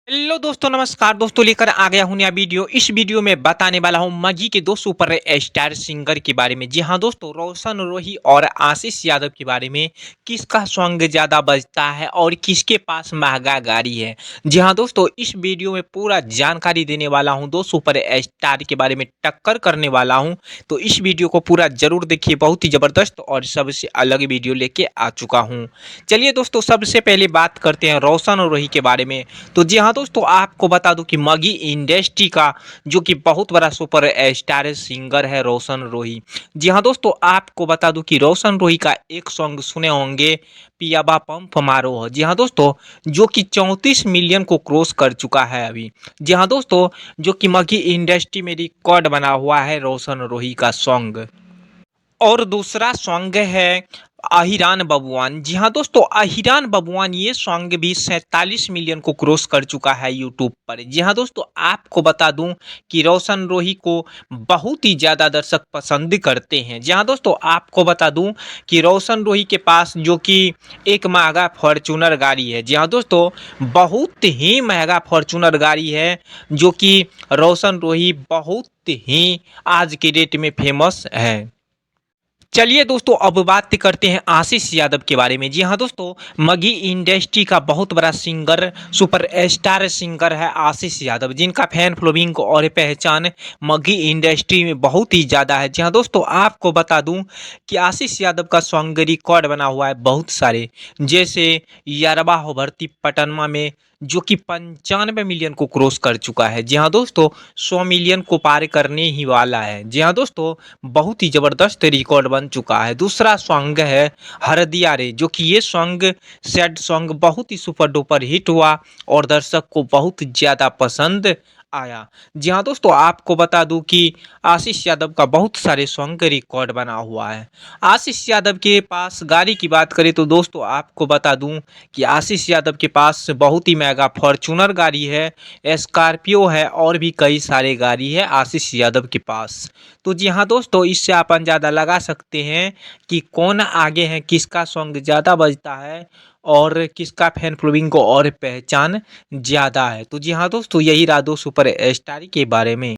Hello दोस्तों, नमस्कार दोस्तों। लेकर आ गया हूँ नया वीडियो। इस वीडियो में बताने वाला हूँ मगी के दो सुपर स्टार सिंगर के बारे में। जी हाँ दोस्तों, रोशन रोही और आशीष यादव के बारे में। किसका सॉन्ग ज़्यादा बजता है और किसके पास महंगा गाड़ी है। जी हाँ दोस्तों, इस वीडियो में पूरा जानकारी देने वाला हूँ। दो सुपर स्टार के बारे में टक्कर करने वाला हूँ। तो इस वीडियो को पूरा जरूर देखिए, बहुत ही ज़बरदस्त और सबसे अलग वीडियो लेके आ चुका हूँ। चलिए दोस्तों, सबसे पहले बात करते हैं रोशन और रोही के बारे में। तो जी हाँ दोस्तों, आपको बता दूं कि मगी इंडस्ट्री का जो कि बहुत बड़ा सुपर स्टार सिंगर है रोशन रोही। जी हाँ दोस्तों, आपको बता दूं कि रोशन रोही का एक सॉन्ग सुने होंगे, पियाबा पंप मारो हो। जी हाँ दोस्तों, जो कि 34 मिलियन को क्रॉस कर चुका है अभी। जी हाँ दोस्तों, जो कि मगी इंडस्ट्री में रिकॉर्ड बना हुआ है रोशन रोही का सॉन्ग। और दूसरा सॉन्ग है अहिरान बबुआन। जी हाँ दोस्तों, अहिरान बबुआन ये सॉन्ग भी 47 मिलियन को क्रॉस कर चुका है यूट्यूब पर। जी हाँ दोस्तों, आपको बता दूं कि रोशन रोही को बहुत ही ज़्यादा दर्शक पसंद करते हैं। जी हाँ दोस्तों, आपको बता दूं कि रोशन रोही के पास जो कि एक महंगा फॉर्चूनर गाड़ी है। जी हाँ दोस्तों, बहुत ही महंगा फॉर्चूनर गाड़ी है, जो कि रोशन रोही बहुत ही आज के डेट में फेमस है। चलिए दोस्तों, अब बात करते हैं आशीष यादव के बारे में। जी हाँ दोस्तों, मगी इंडस्ट्री का बहुत बड़ा सिंगर, सुपर स्टार सिंगर है आशीष यादव, जिनका फैन फॉलोइंग और पहचान मगी इंडस्ट्री में बहुत ही ज़्यादा है। जी हाँ दोस्तों, आपको बता दूं कि आशीष यादव का सॉन्ग रिकॉर्ड बना हुआ है बहुत सारे, जैसे यारबा हो भर्ती पटनमा में, जो कि 95 मिलियन को क्रॉस कर चुका है। जी हाँ दोस्तों, 100 मिलियन को पार करने ही वाला है। जी हाँ दोस्तों, बहुत ही ज़बरदस्त रिकॉर्ड बन चुका है। दूसरा सॉन्ग है हरदिया रे, जो कि ये सॉन्ग सैड सॉन्ग बहुत ही सुपर डुपर हिट हुआ और दर्शक को बहुत ज़्यादा पसंद आया। जी हाँ दोस्तों, आपको बता दूं कि आशीष यादव का बहुत सारे सॉन्ग रिकॉर्ड बना हुआ है। आशीष यादव के पास गाड़ी की बात करें तो दोस्तों, आपको बता दूं कि आशीष यादव के पास बहुत ही महंगा फॉर्चूनर गाड़ी है, स्कॉर्पियो है और भी कई सारे गाड़ी है आशीष यादव के पास। तो जी हाँ दोस्तों, इससे आप अंदाज़ा लगा सकते हैं कि कौन आगे है, किसका सॉन्ग ज़्यादा बजता है और किसका फैन फॉलोइंग को और पहचान ज़्यादा है। तो जी हाँ दोस्तों, यही रहा दो सुपर स्टार के बारे में।